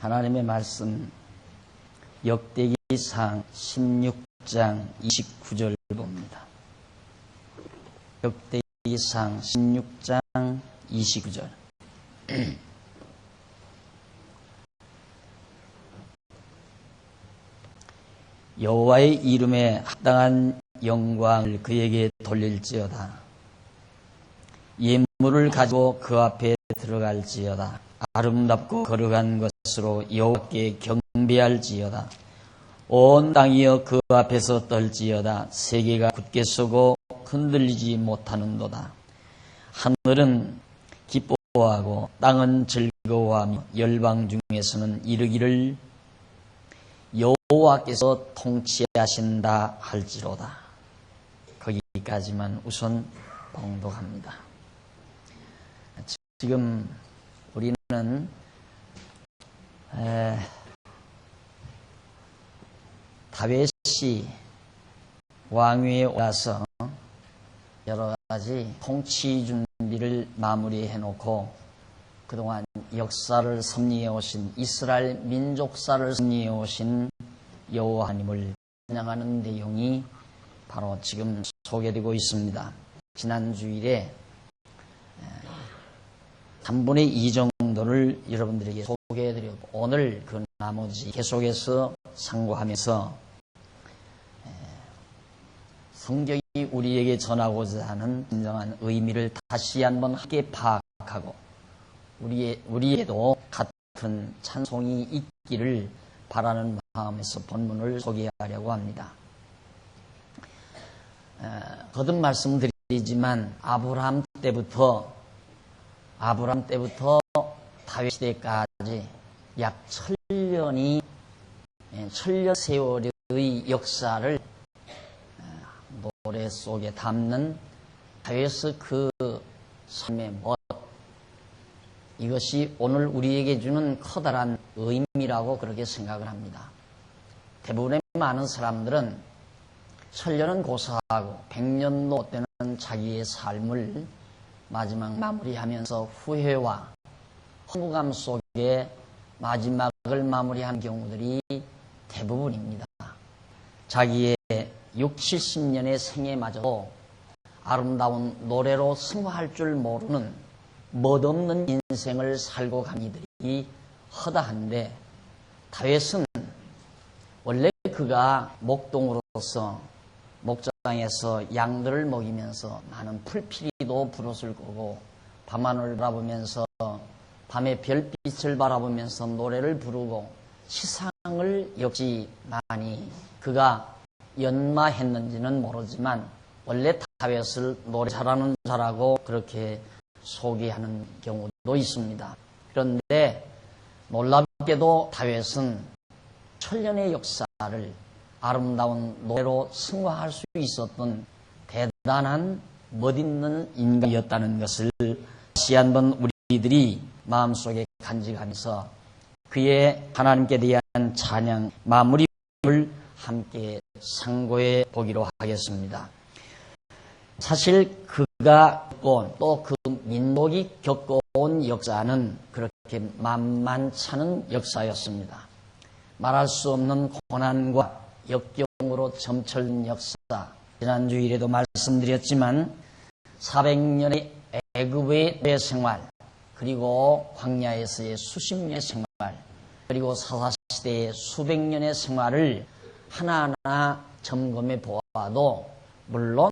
하나님의 말씀 역대기상 16장 29절 봅니다. 역대기상 16장 29절. 여호와의 이름에 합당한 영광을 그에게 돌릴지어다. 예물을 가지고 그 앞에 들어갈지어다. 아름답고 거룩한 것으로 여호와께 경배할지어다. 온 땅이여 그 앞에서 떨지어다. 세계가 굳게 서고 흔들리지 못하는도다. 하늘은 기뻐하고 땅은 즐거워하며 열방 중에서는 이르기를 여호와께서 통치하신다 할지로다. 거기까지만 우선 봉독합니다. 지금 우리는 다윗이 왕위에 올라서 여러 가지 통치 준비를 마무리해 놓고 그동안 역사를 섭리해 오신 이스라엘 민족사를 섭리해 오신 여호와 하나님을 찬양하는 내용이 바로 지금 소개되고 있습니다. 지난 주일에 3분의 2 정도를 여러분들에게 소개해드렸고 오늘 그 나머지 계속해서 상고하면서 성경이 우리에게 전하고자 하는 진정한 의미를 다시 한번 함께 파악하고 우리에도 같은 찬송이 있기를 바라는 마음에서 본문을 소개하려고 합니다. 거듭 말씀드리지만 아브라함 때부터 다윗 시대까지 약 1000년 세월의 역사를 노래 속에 담는 다윗의 그 삶의 멋, 이것이 오늘 우리에게 주는 커다란 의미라고 그렇게 생각을 합니다. 대부분의 많은 사람들은 1000년은 고사하고 100년도 되는 자기의 삶을 마지막 마무리하면서 후회와 허무감 속에 마지막을 마무리한 경우들이 대부분입니다. 자기의 60, 70년의 생애마저도 아름다운 노래로 승화할 줄 모르는 멋없는 인생을 살고 간 이들이 허다한데, 다윗은 원래 그가 목동으로서 목장에서 양들을 먹이면서 많은 풀피리도 부르실 거고 밤하늘을 바라보면서 밤의 별빛을 바라보면서 노래를 부르고 시상을 역시 많이 그가 연마했는지는 모르지만 원래 다윗을 노래 잘하는 자라고 그렇게 소개하는 경우도 있습니다. 그런데 놀랍게도 다윗은 1000년의 역사를 아름다운 노래로 승화할 수 있었던 대단한 멋있는 인간이었다는 것을 다시 한번 우리들이 마음속에 간직하면서 그의 하나님께 대한 찬양 마무리를 함께 상고해 보기로 하겠습니다. 사실 그가 겪어온 또 그 민족이 겪어온 역사는 그렇게 만만찮은 역사였습니다. 말할 수 없는 고난과 역경으로 점철된 역사, 지난주일에도 말씀드렸지만 400년의 애굽의 생활, 그리고 광야에서의 수십 년의 생활, 그리고 사사시대의 수백 년의 생활을 하나하나 점검해 보아도 물론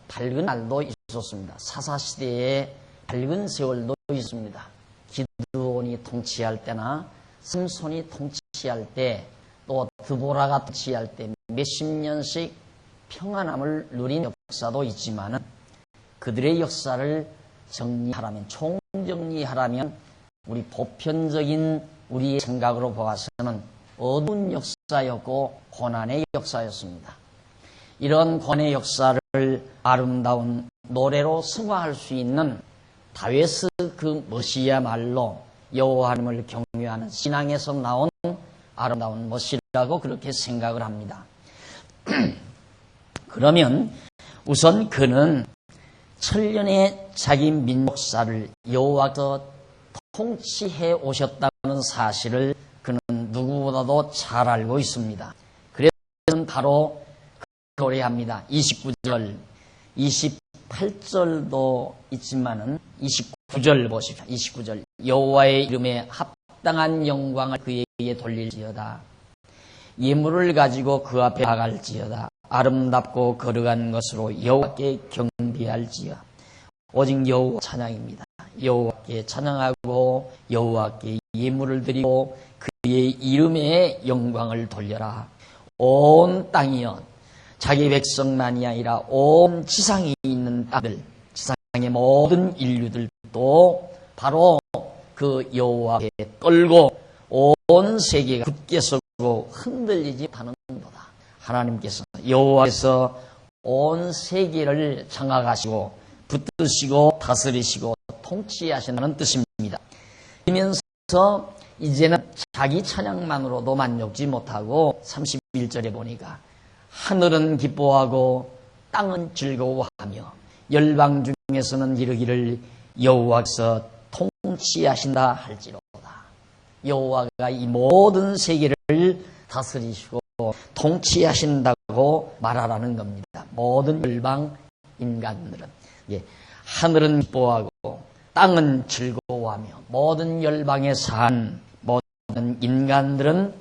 밝은 날도 있었습니다. 사사시대에 밝은 세월도 있습니다. 기드온이 통치할 때나 삼손이 통치할 때, 또 드보라가 통치할 때 몇십 년씩 평안함을 누린 역사도 있지만 그들의 역사를 정리하라면, 총정리하라면 우리 보편적인 우리의 생각으로 보아서는 어두운 역사였고 고난의 역사였습니다. 이런 고난의 역사를 아름다운 노래로 승화할 수 있는 다윗의 그 멋이야말로 여호와 하나님을 경외하는 신앙에서 나온 아름다운 멋이라고 그렇게 생각을 합니다. 그러면 우선 그는 1000년의 자기 민족사를 여호와께서 통치해 오셨다는 사실을 그는 누구보다도 잘 알고 있습니다. 그래서 바로 노래합니다. 29절, 28절도 있지만은 29절 보십시오. 29절. 여호와의 이름에 합당한 영광을 그에게 돌릴지어다. 예물을 가지고 그 앞에 나갈지어다. 아름답고 거룩한 것으로 여호와께 경배할지어다. 오직 여호와 찬양입니다. 여호와께 찬양하고 여호와께 예물을 드리고 그의 이름에 영광을 돌려라. 온 땅이여, 자기 백성만이 아니라 온 지상에 있는 땅들, 지상의 모든 인류들도 바로 그 여호와께 떨고 온 세계가 굳게 서고 흔들리지 않는도다. 하나님께서 여호와께서 온 세계를 장악하시고 붙드시고 다스리시고 통치하신다는 뜻입니다. 그러면서 이제는 자기 찬양만으로도 만족지 못하고 31절에 보니까 하늘은 기뻐하고 땅은 즐거워하며 열방 중에서는 이르기를 여호와께서 통치하신다 할지로다. 여호와가 이 모든 세계를 다스리시고 통치하신다고 말하라는 겁니다. 모든 열방 인간들은 하늘은 기뻐하고 땅은 즐거워하며 모든 열방에 산 모든 인간들은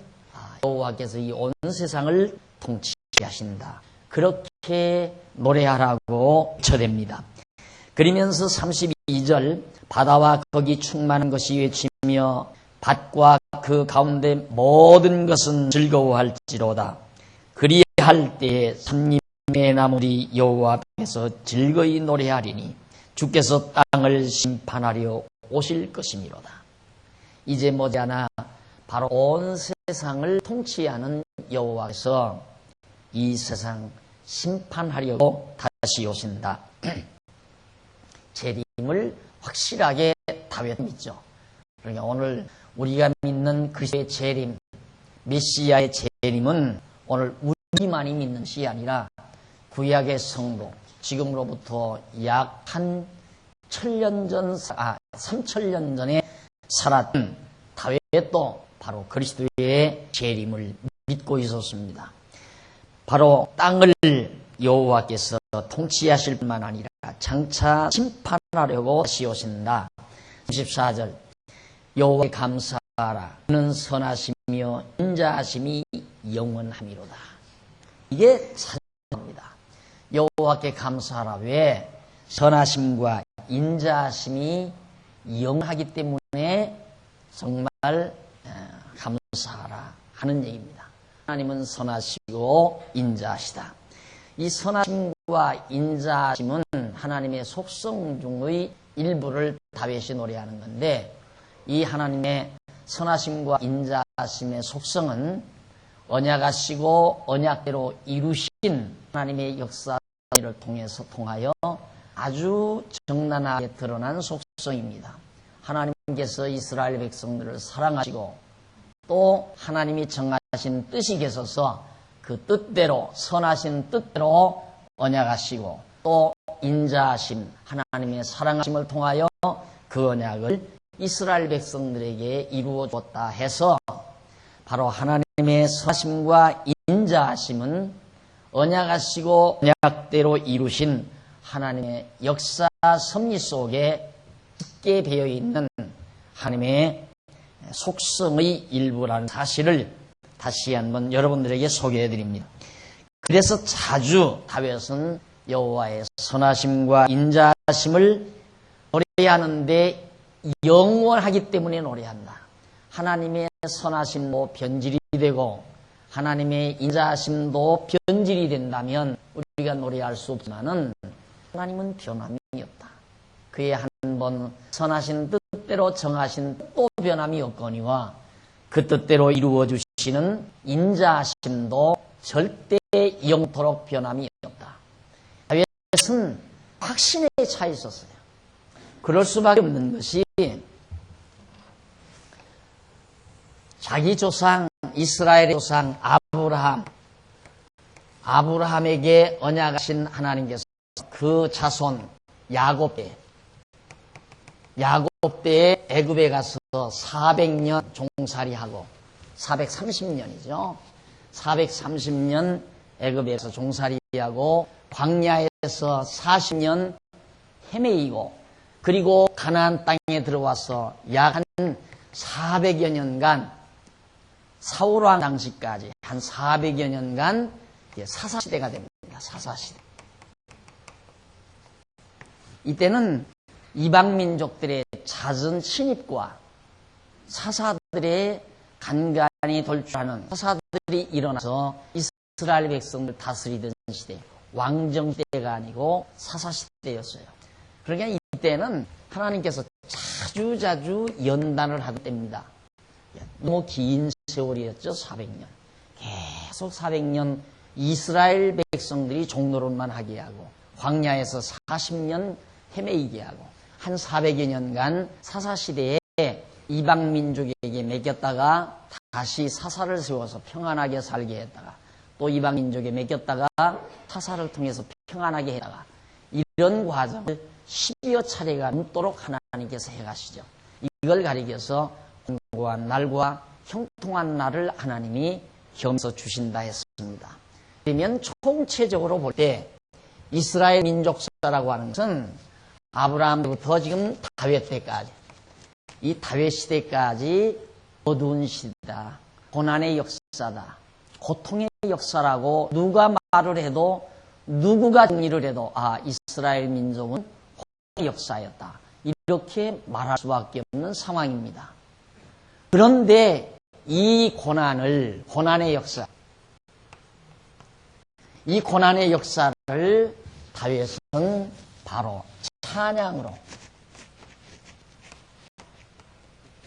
여호와께서 이 온 세상을 통치하신다. 그렇게 노래하라고 쳐댑니다. 그러면서 32절 바다와 거기 충만한 것이 외치며 밭과 그 가운데 모든 것은 즐거워할지로다. 그리할 때에 삼림의 나물이 여호와 앞에서 즐거이 노래하리니 주께서 땅을 심판하려 오실 것이미로다. 이제 머지않아 바로 온 세상을 통치하는 여호와께서 이 세상 심판하려고 다시 오신다. 재림을 확실하게 다윗 믿죠. 그러니까 오늘 우리가 믿는 그리스도의 재림, 메시아의 재림은 오늘 우리만이 믿는 것이 아니라 구약의 성도, 지금으로부터 약 한 3,000년 전에 살았던 다윗도 바로 그리스도의 재림을 믿고 있었습니다. 바로 땅을 여호와께서 통치하실 뿐만 아니라 장차 심판하려고 다시 오신다. 34절 여호와께 감사하라. 그는 선하시며 인자하심이 영원함이로다. 이게 사정입니다. 여호와께 감사하라. 왜? 선하심과 인자하심이 영원하기 때문에 정말 감사하라 하는 얘기입니다. 하나님은 선하시고 인자하시다. 이 선하심과 인자하심은 하나님의 속성 중의 일부를 다윗이 노래하는 건데, 이 하나님의 선하심과 인자하심의 속성은 언약하시고 언약대로 이루신 하나님의 역사를 통하여 아주 정난하게 드러난 속성입니다. 하나님께서 이스라엘 백성들을 사랑하시고 또 하나님이 정하신 뜻이 계셔서 그 뜻대로, 선하신 뜻대로 언약하시고 또 인자하심, 하나님의 사랑하심을 통하여 그 언약을 이스라엘 백성들에게 이루어 줬다 해서 바로 하나님의 선하심과 인자하심은 언약하시고 언약대로 이루신 하나님의 역사 섭리 속에 깊게 배어 있는 하나님의 속성의 일부라는 사실을 다시 한번 여러분들에게 소개해 드립니다. 그래서 자주 다윗은 여호와의 선하심과 인자하심을 노래하는데 영원하기 때문에 노래한다. 하나님의 선하심도 변질이 되고 하나님의 인자하심도 변질이 된다면 우리가 노래할 수 없지만은 하나님은 변함이 없다. 그의 한 번 선하신 뜻대로 정하신 또 변함이 없거니와 그 뜻대로 이루어 주시는 인자하심도 절대 영토록 변함이 없다. 다윗은 확신에 차 있었어요. 그럴 수밖에 없는 것이 자기 조상 이스라엘의 조상 아브라함에게 언약하신 하나님께서 그 자손 야곱 때에 애굽에 가서 400년 종살이하고 430년이죠. 430년 애굽에서 종살이하고 광야에서 40년 헤매이고 그리고 가나안 땅에 들어와서 약 한 400여 년간 사울왕 당시까지 한 400여 년간 사사시대가 됩니다. 사사시대. 이때는 이방민족들의 잦은 침입과 사사들의 간간히 돌출하는 사사들이 일어나서 이스라엘 백성을 다스리던 시대, 왕정시대가 아니고 사사시대였어요. 그러니까 이때는 하나님께서 자주 연단을 하던 때입니다. 너무 긴 세월이었죠. 400년. 계속 400년 이스라엘 백성들이 종노릇만 하게 하고 광야에서 40년 헤매이게 하고 한 400여 년간 사사시대에 이방민족에게 맡겼다가 다시 사사를 세워서 평안하게 살게 했다가 또 이방민족에 맡겼다가 사사를 통해서 평안하게 했다가 이런 과정을 10여 차례가 넘도록 하나님께서 해가시죠. 이걸 가리켜서 공고한 날과 형통한 날을 하나님이 겸서 주신다 했습니다. 그러면 총체적으로 볼 때 이스라엘 민족사라고 하는 것은 아브라함부터 지금 다윗 때까지 이 다윗 시대까지 어두운 시대다. 고난의 역사다. 고통의 역사라고 누가 말을 해도 누구가 정리를 해도 이스라엘 민족은 고난의 역사였다. 이렇게 말할 수밖에 없는 상황입니다. 그런데 이 고난의 역사, 이 고난의 역사를 다윗은 바로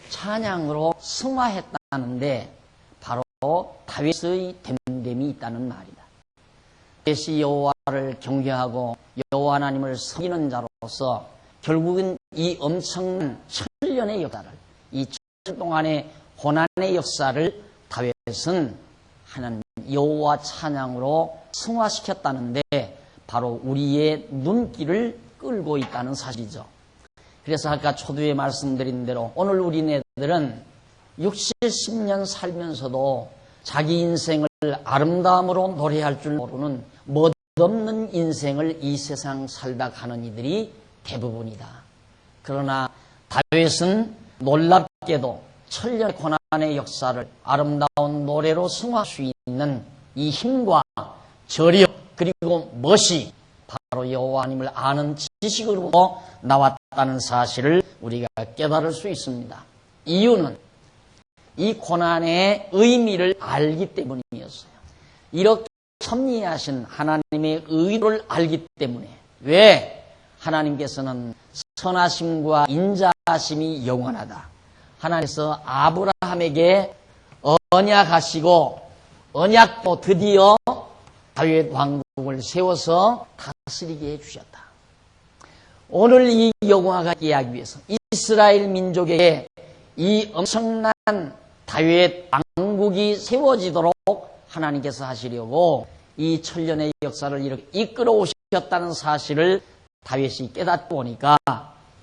찬양으로 승화했다는데 바로 다윗의 됨됨이 있다는 말이다. 다윗이 여호와를 경외하고 여호와 하나님을 섬기는 자로서 결국은 이 엄청난 천년의 역사를, 이 천년 동안의 고난의 역사를 다윗은 하나님 여호와 찬양으로 승화시켰다는데 바로 우리의 눈길을 끌고 있다는 사실이죠. 그래서 아까 초두에 말씀드린 대로 오늘 우리네들은 60, 10년 살면서도 자기 인생을 아름다움으로 노래할 줄 모르는 멋없는 인생을 이 세상 살다 가는 이들이 대부분이다. 그러나 다윗은 놀랍게도 천년 고난의 역사를 아름다운 노래로 승화할 수 있는 이 힘과 저력 그리고 멋이 바로 여호와 하나님을 아는 지식으로부터 나왔다는 사실을 우리가 깨달을 수 있습니다. 이유는 이 고난의 의미를 알기 때문이었어요. 이렇게 섭리하신 하나님의 의도를 알기 때문에 왜 하나님께서는 선하심과 인자하심이 영원하다. 하나님께서 아브라함에게 언약하시고 언약도 드디어 다윗 왕국을 세워서 다스리게 해주셨다. 오늘 이 영화가 이야기 위해서 이스라엘 민족에게 이 엄청난 다윗 왕국이 세워지도록 하나님께서 하시려고 이 천년의 역사를 이렇게 이끌어 오셨다는 사실을 다윗이 깨닫고 보니까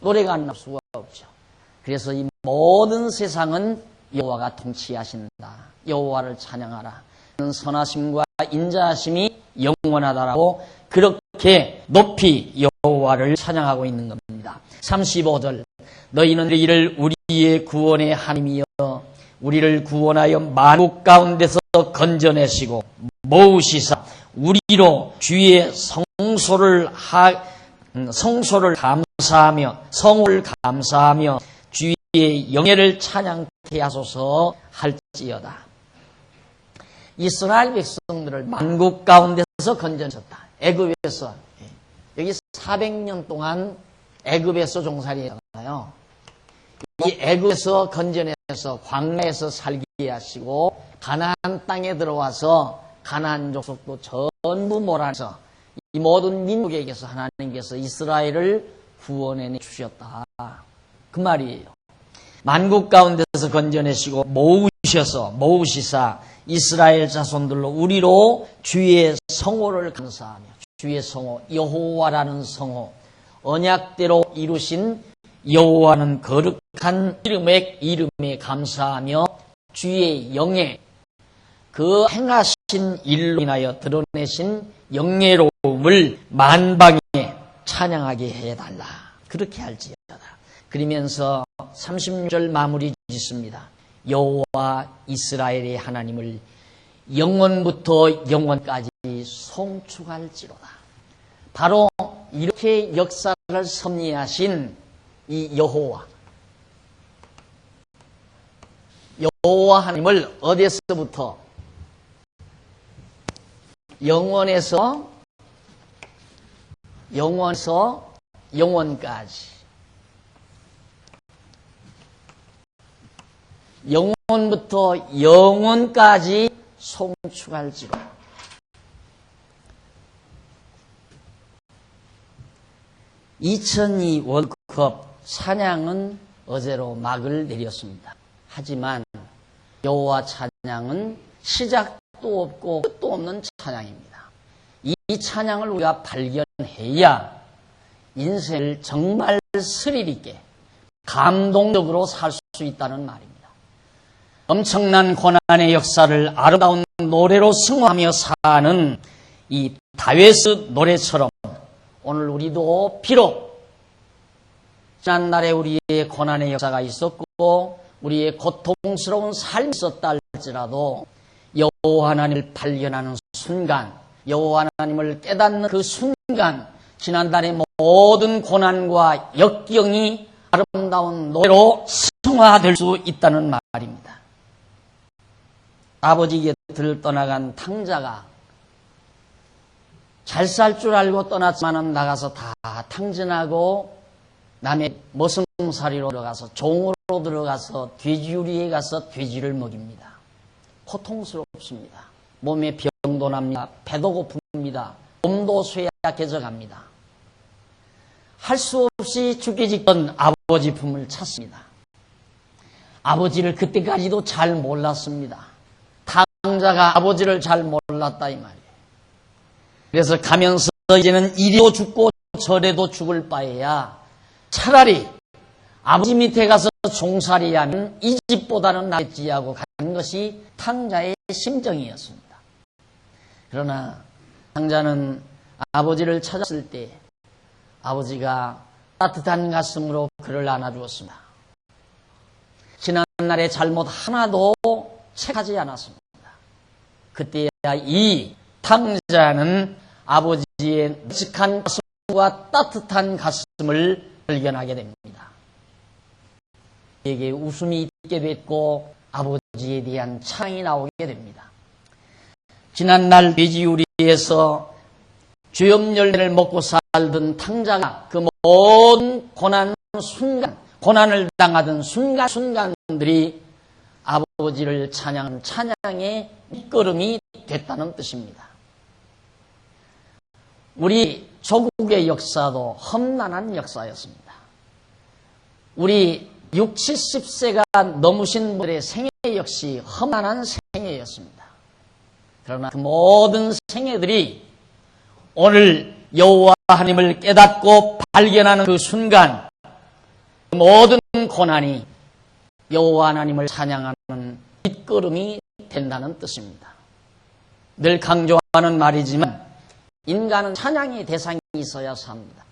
노래가 안 날 수가 없죠. 그래서 이 모든 세상은 여호와가 통치하신다. 여호와를 찬양하라. 선하심과 인자하심이 영원하다라고 그렇게 높이 여호와를 찬양하고 있는 겁니다. 35절 너희는 이를 우리의 구원의 하나님이여 우리를 구원하여 만국 가운데서 건져내시고 모으시사 우리로 주의 성소를 감사하며 성을 감사하며 주의 영예를 찬양케 하소서 할지어다. 이스라엘 백성들을 만국 가운데서 건져내셨다. 애굽에서 여기 400년 동안 애굽에서 종살이했잖아요. 이 애굽에서 건져내서 광야에서 살게 하시고 가나안 땅에 들어와서 가나안 족속도 전부 몰아내서 이 모든 민족에게서 하나님께서 이스라엘을 구원해 주셨다. 그 말이에요. 만국 가운데서 건져내시고 모으시사 이스라엘 자손들로 우리로 주의 성호를 감사하며 주의 성호 여호와라는 성호 언약대로 이루신 여호와는 거룩한 이름에 감사하며 주의 영예, 그 행하신 일로 인하여 드러내신 영예로움을 만방에 찬양하게 해달라. 그렇게 할지어다. 그러면서 36절 마무리 짓습니다. 여호와 이스라엘의 하나님을 영원부터 영원까지 송축할지로다. 바로 이렇게 역사를 섭리하신 이 여호와 하나님을 어디서부터? 영원에서 영원까지, 영원부터 영원까지 송축할지로. 2002 월드컵 사냥은 어제로 막을 내렸습니다. 하지만 여호와 찬양은 시작도 없고 끝도 없는 찬양입니다. 이 찬양을 우리가 발견해야 인생을 정말 스릴 있게 감동적으로 살 수 있다는 말입니다. 엄청난 고난의 역사를 아름다운 노래로 승화하며 사는 이 다윗의 노래처럼 오늘 우리도 비록 지난날에 우리의 고난의 역사가 있었고 우리의 고통스러운 삶이 있었다 할지라도 여호와 하나님을 발견하는 순간, 여호와 하나님을 깨닫는 그 순간 지난날의 모든 고난과 역경이 아름다운 노래로 승화될 수 있다는 말입니다. 아버지 곁을 떠나간 탕자가 잘 살 줄 알고 떠났지만 나가서 다 탕진하고 남의 머슴살이로 들어가서 종으로 들어가서 돼지우리에 가서 돼지를 먹입니다. 고통스럽습니다. 몸에 병도 납니다. 배도 고픕니다. 몸도 쇠약해져 갑니다. 할 수 없이 죽기 직전 아버지 품을 찾습니다. 아버지를 그때까지도 잘 몰랐습니다. 탕자가 아버지를 잘 몰랐다 이 말이에요. 그래서 가면서 이제는 이리도 죽고 저래도 죽을 바에야 차라리 아버지 밑에 가서 종살이 하면 이 집보다는 낫지 하고 간 것이 탕자의 심정이었습니다. 그러나 탕자는 아버지를 찾았을 때 아버지가 따뜻한 가슴으로 그를 안아주었습니다. 지난날의 잘못 하나도 책하지 않았습니다. 그때야 이 탕자는 아버지의 묵직한 가슴과 따뜻한 가슴을 발견하게 됩니다. 그에게 웃음이 있게 됐고 아버지에 대한 찬양이 나오게 됩니다. 지난날 돼지우리에서 죄업 열매를 먹고 살던 탕자가 그 모든 고난을 당하던 순간들이 아버지를 찬양한 찬양의 밑거름이 됐다는 뜻입니다. 우리 조국의 역사도 험난한 역사였습니다. 우리 60, 70세가 넘으신 분들의 생애 역시 험난한 생애였습니다. 그러나 그 모든 생애들이 오늘 여호와 하나님을 깨닫고 발견하는 그 순간 그 모든 고난이 여호와 하나님을 찬양하는 밑거름이 된다는 뜻입니다. 늘 강조하는 말이지만 인간은 찬양의 대상이 있어야 삽니다.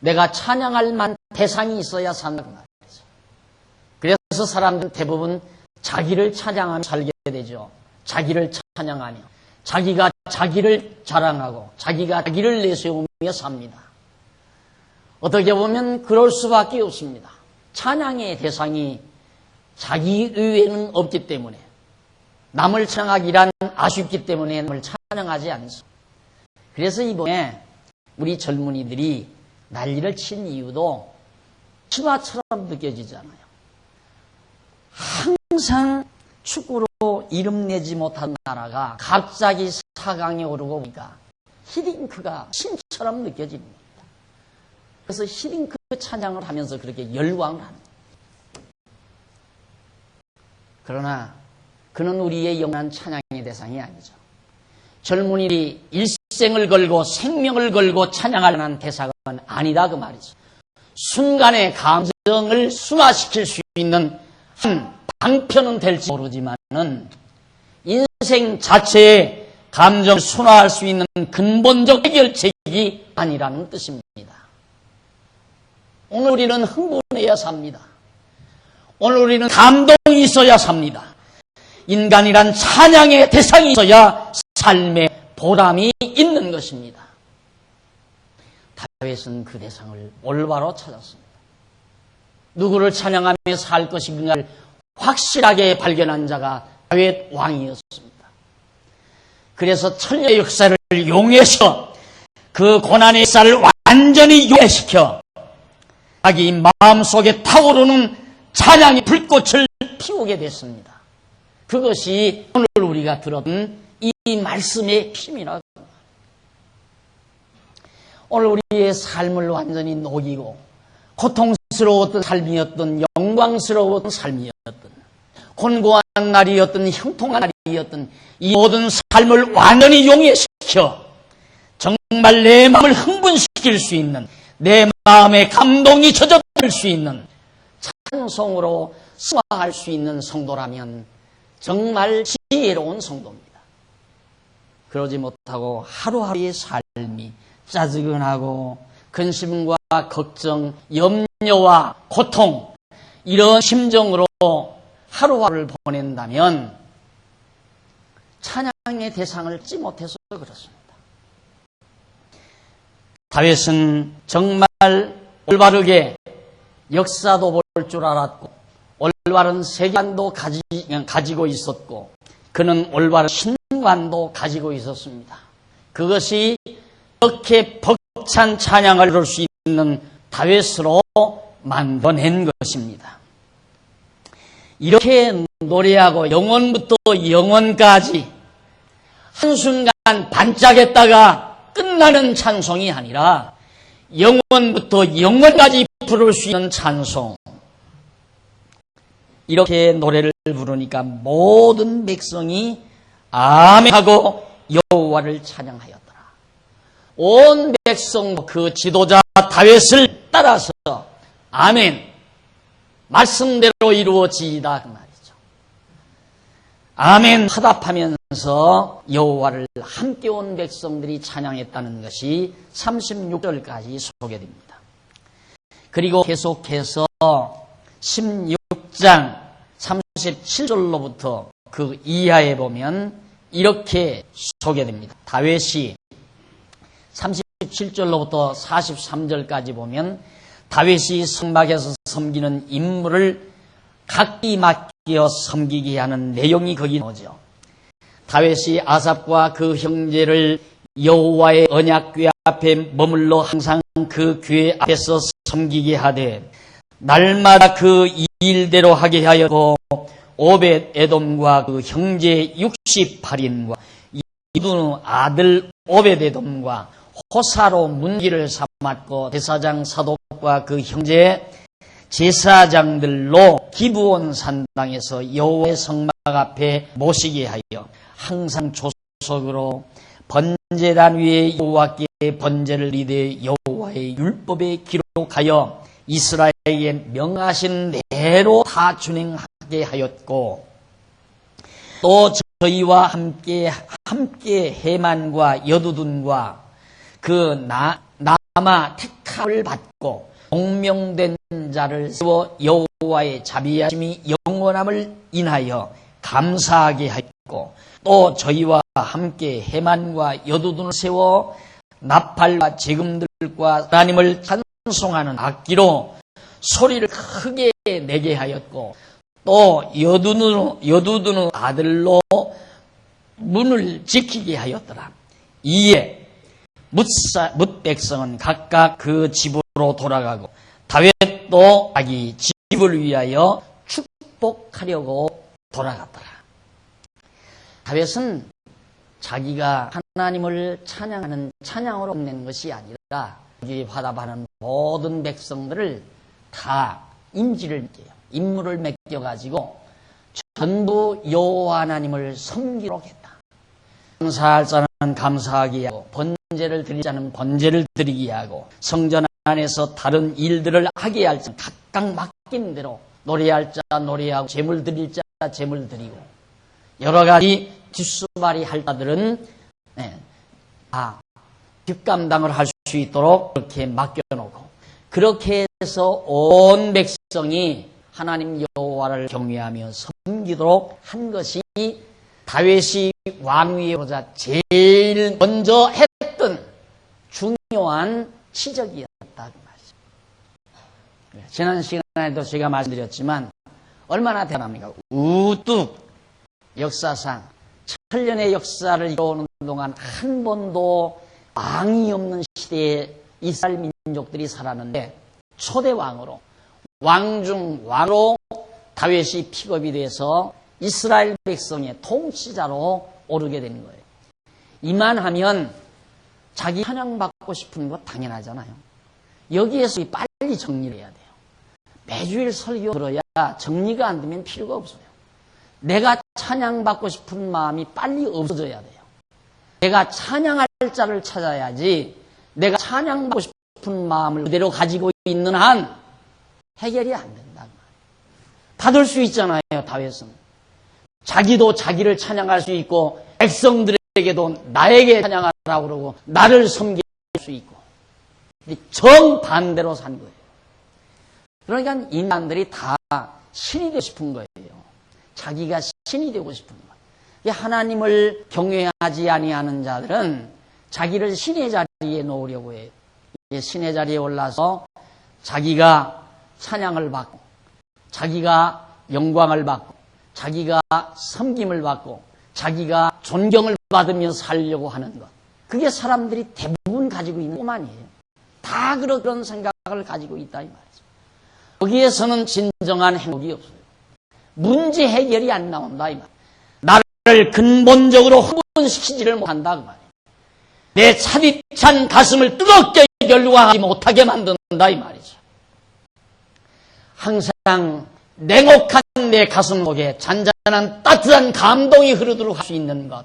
내가 찬양할 만한 대상이 있어야 산다는 말이죠. 그래서 사람들은 대부분 자기를 찬양하며 살게 되죠. 자기를 찬양하며 자기가 자기를 자랑하고 자기가 자기를 내세우며 삽니다. 어떻게 보면 그럴 수밖에 없습니다. 찬양의 대상이 자기 이외에는 없기 때문에 남을 찬양하기란 아쉽기 때문에 남을 찬양하지 않습니다. 그래서 이번에 우리 젊은이들이 난리를 친 이유도 신화처럼 느껴지잖아요. 항상 축구로 이름 내지 못한 나라가 갑자기 4강에 오르고 보니까 히딩크가 신처럼 느껴집니다. 그래서 히딩크 찬양을 하면서 그렇게 열광을 합니다. 그러나 그는 우리의 영원한 찬양의 대상이 아니죠. 젊은이들이 일생을 걸고 생명을 걸고 찬양할 만한 대상은 아니다 그 말이죠. 순간의 감정을 순화시킬 수 있는 한 방편은 될지 모르지만 인생 자체의 감정을 순화할 수 있는 근본적 해결책이 아니라는 뜻입니다. 오늘 우리는 흥분해야 삽니다. 오늘 우리는 감동이 있어야 삽니다. 인간이란 찬양의 대상이 있어야 삶의 보람이 있는 것입니다. 다윗은 그 대상을 올바로 찾았습니다. 누구를 찬양하며 살 것인가를 확실하게 발견한 자가 다윗 왕이었습니다. 그래서 천년의 역사를 용해서 그 고난의 쌀을 완전히 용해시켜 자기 마음속에 타오르는 찬양의 불꽃을 피우게 됐습니다. 그것이 오늘 우리가 들었던 이 말씀의 힘이라고. 오늘 우리의 삶을 완전히 녹이고 고통스러웠던 삶이었던 영광스러웠던 삶이었던 곤고한 날이었던 형통한 날이었던 이 모든 삶을 완전히 용해시켜 정말 내 마음을 흥분시킬 수 있는 내 마음의 감동이 젖어들 수 있는 찬송으로 승화할 수 있는 성도라면 정말 지혜로운 성도입니다. 그러지 못하고 하루하루의 삶이 짜증나고 근심과 걱정, 염려와 고통 이런 심정으로 하루하루를 보낸다면 찬양의 대상을 찾지 못해서 그렇습니다. 다윗은 정말 올바르게 역사도 볼 줄 알았고 올바른 세계관도 가지고 있었고 그는 올바른 신관도 가지고 있었습니다. 그것이 이렇게 벅찬 찬양을 들을 수 있는 다윗으로 만들어낸 것입니다. 이렇게 노래하고 영원부터 영원까지 한순간 반짝했다가 끝나는 찬송이 아니라 영원부터 영원까지 부를 수 있는 찬송. 이렇게 노래를 부르니까 모든 백성이 아멘하고 여호와를 찬양하였더라. 온 백성 그 지도자 다윗을 따라서 아멘 말씀대로 이루어지이다 그 말이죠. 아멘 화답하면서 여호와를 함께 온 백성들이 찬양했다는 것이 36절까지 소개됩니다. 그리고 계속해서 16장 37절로부터 그 이하에 보면 이렇게 소개됩니다. 다윗이 37절로부터 43절까지 보면 다윗이 성막에서 섬기는 임무를 각기 맡겨 섬기게 하는 내용이 거기 나오죠. 다윗이 아삽과 그 형제를 여호와의 언약궤 앞에 머물러 항상 그 궤 앞에서 섬기게 하되 날마다 그 일대로 하게 하였고 오벳 에돔과 그 형제 68인과 이두누 아들 오벳 에돔과 호사로 문기를 삼았고 대사장 사독과 그 형제 제사장들로 기브온 산당에서 여호와의 성막 앞에 모시게 하여 항상 조석으로 번제단 위에 여호와께 번제를 드리되 여호와의 율법에 기록하여 이스라엘에게 명하신 대로 다 준행하게 하였고 또 저희와 함께 해만과 여두둔과 그 남아 택함을 받고 공명된 자를 세워 여호와의 자비하심이 영원함을 인하여 감사하게 하였고 또 저희와 함께 해만과 여두둔을 세워 나팔과 재금들과 하나님을 찬송하는 악기로 소리를 크게 내게 하였고 또 여두둔의 아들로 문을 지키게 하였더라. 이에 뭇 백성은 각각 그 집으로 돌아가고 다윗도 자기 집을 위하여 축복하려고 돌아갔더라. 다윗은 자기가 하나님을 찬양하는 찬양으로 끝낸 것이 아니라 여기에 화답하는 모든 백성들을 다 임무를 맡겨가지고 전부 여호와 하나님을 섬기도록 했다. 감사할 자는 감사하게 하고 번제를 드릴 자는 번제를 드리게 하고 성전 안에서 다른 일들을 하게 할 자는 각각 맡긴 대로 노래할 자 노래하고 제물 드릴 자 제물 드리고 여러 가지 뒷수발이 할 자들은 뒷감당을 할 수 있도록 그렇게 맡겨놓고, 그렇게 해서 온 백성이 하나님 여호와를 경외하며 섬기도록 한 것이 다윗이 왕위에 오르자 제일 먼저 했던 중요한 치적이었다 그 말이죠. 지난 시간에도 제가 말씀드렸지만 얼마나 대단합니까? 우뚝 역사상 천년의 역사를 이루어오는 동안 한 번도 왕이 없는 시대에 이스라엘 민족들이 살았는데, 초대 왕으로 왕중 왕으로 다윗이 픽업이 돼서 이스라엘 백성의 통치자로 오르게 되는 거예요. 이만하면 자기 찬양받고 싶은 거 당연하잖아요. 여기에서 빨리 정리를 해야 돼요. 매주일 설교 들어야 정리가 안 되면 필요가 없어요. 내가 찬양받고 싶은 마음이 빨리 없어져야 돼요. 내가 찬양할 자를 찾아야지, 내가 찬양받고 싶은 마음을 그대로 가지고 있는 한 해결이 안 된다. 받을 수 있잖아요, 다윗은. 자기도 자기를 찬양할 수 있고, 백성들에게도 나에게 찬양하라고 그러고, 나를 섬길 수 있고. 정반대로 산 거예요. 그러니까 인간들이 다 신이 되고 싶은 거예요. 자기가 신이 되고 싶은 거예요. 하나님을 경외하지 아니하는 자들은 자기를 신의 자리에 놓으려고 해요. 신의 자리에 올라서 자기가 찬양을 받고, 자기가 영광을 받고, 자기가 섬김을 받고, 자기가 존경을 받으며 살려고 하는 것. 그게 사람들이 대부분 가지고 있는 꿈만이에요. 다 그런 생각을 가지고 있다 이 말이죠. 거기에서는 진정한 행복이 없어요. 문제 해결이 안 나온다 이 말. 나를 근본적으로 흥분시키지를 못한다 그 말이에요. 내 차디찬 가슴을 뜨겁게 열광하지 못하게 만든다 이 말이죠. 항상 냉혹한 내 가슴 속에 잔잔한 따뜻한 감동이 흐르도록 할 수 있는 것,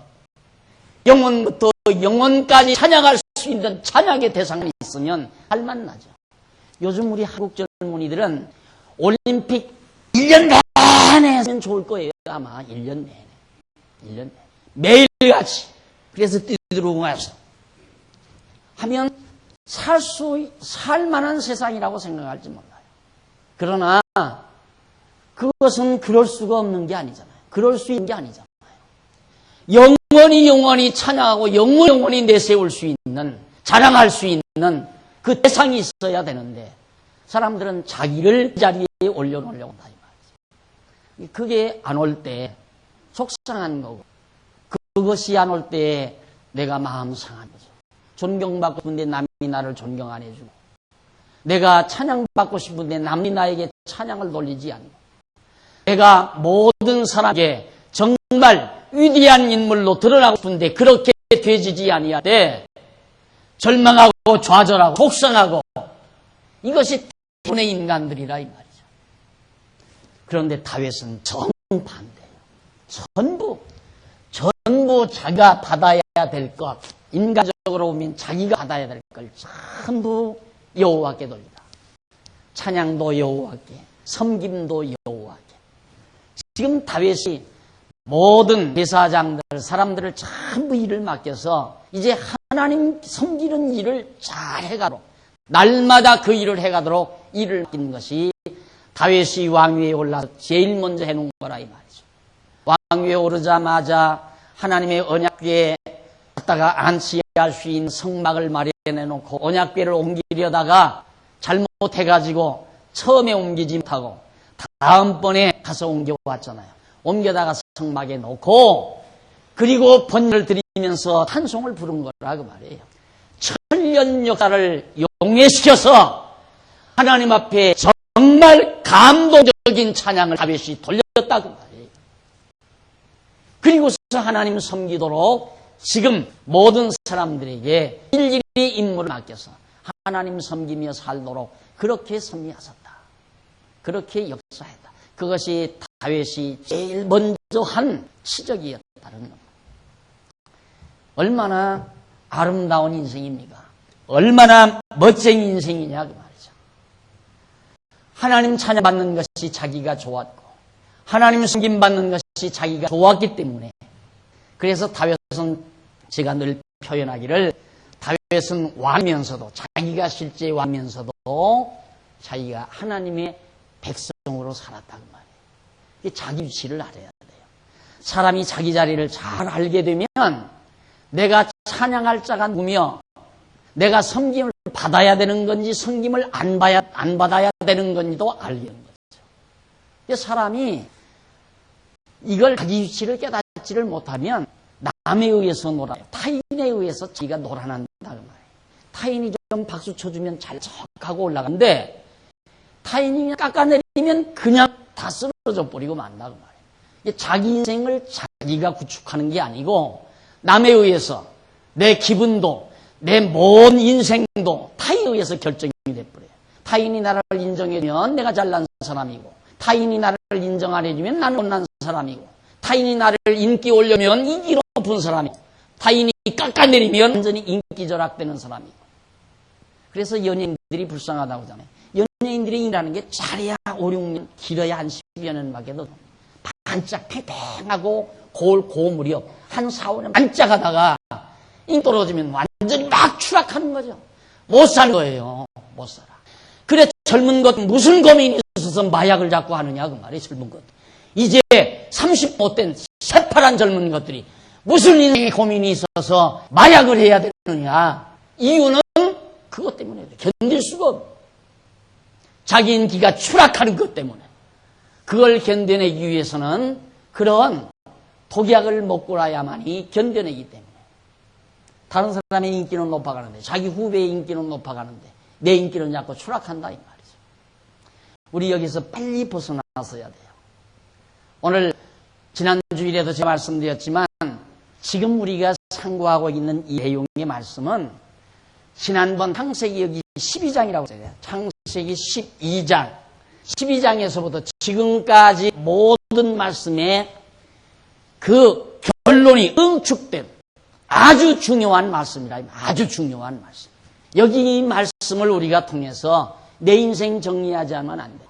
영혼부터 영혼까지 찬양할 수 있는 찬양의 대상이 있으면 할만나죠. 요즘 우리 한국 젊은이들은 올림픽 1년 내내 하면 좋을 거예요. 아마 1년 내내. 1년 내내. 매일같이. 그래서 뛰들어오고 와서 하면 살 만한 세상이라고 생각할지 몰라요. 그러나 그것은 그럴 수가 없는 게 아니잖아요. 그럴 수 있는 게 아니잖아요. 영원히 찬양하고 영원히 내세울 수 있는, 자랑할 수 있는 그 대상이 있어야 되는데, 사람들은 자기를 그 자리에 올려놓으려고 한다 이 말이죠. 그게 안 올 때 속상한 거고, 그것이 안 올 때 내가 마음 상한 거죠. 존경받고 싶은데 남이 나를 존경 안 해주고, 내가 찬양받고 싶은데 남이 나에게 찬양을 돌리지 않고, 내가 모든 사람에게 정말 위대한 인물로 드러나고 싶은데 그렇게 되지지 아니하되 절망하고 좌절하고 속상하고, 이것이 대부분의 인간들이라 이 말이죠. 그런데 다윗은 정반대예요. 전부 자기가 받아야 될 것, 인간적으로 보면 자기가 받아야 될 걸 전부 여호와께 돌리다. 찬양도 여호와께, 섬김도 여호와께. 지금 다윗이 모든 제사장들, 사람들을 전부 일을 맡겨서 이제 하나님 섬기는 일을 잘 해가도록, 날마다 그 일을 해가도록 일을 맡긴 것이 다윗이 왕위에 올라서 제일 먼저 해놓은 거라 이 말이죠. 왕위에 오르자마자 하나님의 언약궤에 갖다가 안치할 수 있는 성막을 마련해 놓고 언약궤를 옮기려다가 잘못해가지고 처음에 옮기지 못하고 다음번에 가서 옮겨왔잖아요. 옮겨다가 성막에 놓고, 그리고 번제를 드리면서 찬송을 부른 거라 그 말이에요. 천년 역사를 용해시켜서 하나님 앞에 정말 감동적인 찬양을 다윗이 돌렸다 그 말이에요. 그리고서 하나님 섬기도록 지금 모든 사람들에게 일일이 임무를 맡겨서 하나님 섬기며 살도록 그렇게 섭리하셨다. 그렇게 역사했다. 그것이 다윗이 제일 먼저 한 치적이었다는 겁니다. 얼마나 아름다운 인생입니까? 얼마나 멋진 인생이냐 그 말이죠. 하나님 찬양받는 것이 자기가 좋았고, 하나님 섬김받는 것이 자기가 좋았기 때문에. 그래서 다윗은 제가 늘 표현하기를 다윗은 왕이면서도 자기가 실제 왕이면서도 자기가 하나님의 백성으로 살았다는 말이에요. 자기 위치를 알아야 돼요. 사람이 자기 자리를 잘 알게 되면 내가 찬양할 자가 누구며 내가 섬김을 받아야 되는 건지 섬김을 안 받아야 되는 건지도 알게 되는 거죠. 사람이 이걸 자기 위치를 깨닫지를 못하면 남에 의해서 놀아요. 타인에 의해서 자기가 놀아난다 그 말이에요. 타인이 좀 박수 쳐주면 잘 척하고 올라가는데 타인이 깎아내리면 그냥 다 쓰러져 버리고 만다 그 말이에요. 자기 인생을 자기가 구축하는 게 아니고 남에 의해서 내 기분도 내 먼 인생도 타인에 의해서 결정이 돼버려요. 타인이 나를 인정해주면 내가 잘난 사람이고 타인이 나를 인정 안 해주면 나는 못난 사람이고 타인이 나를 인기 올려면 인기 높은 사람이고 타인이 깎아내리면 완전히 인기 절약되는 사람이고. 그래서 연예인들이 불쌍하다고 하잖아요. 연예인들이 일하는 게 잘해야 5, 6년 길어야 한 10여 년밖에 더 반짝 팽팽하고 고무렵 한 4, 5년 반짝하다가 인 떨어지면 완전히 막 추락하는 거죠. 못 사는 거예요. 못 살아. 그래 젊은 것 무슨 고민이 있어서 마약을 자꾸 하느냐 그 말이에요. 젊은 것. 이제 30 못된 새파란 젊은 것들이 무슨 인생의 고민이 있어서 마약을 해야 되느냐. 이유는 그것 때문에 견딜 수가 없어. 자기 인기가 추락하는 것 때문에. 그걸 견뎌내기 위해서는 그런 독약을 먹고 나야만이 견뎌내기 때문에. 다른 사람의 인기는 높아가는데 자기 후배의 인기는 높아가는데 내 인기는 자꾸 추락한다 이 말이죠. 우리 여기서 빨리 벗어나서야 돼요. 오늘 지난 주일에도 제가 말씀드렸지만 지금 우리가 상고하고 있는 이 내용의 말씀은 지난번 창세기 여기 12장이라고 했어요. 창세기 12장 12장에서부터 지금까지 모든 말씀에 그 결론이 응축된 아주 중요한 말씀이라. 아주 중요한 말씀. 여기 이 말씀을 우리가 통해서 내 인생 정리하지 않으면 안 돼.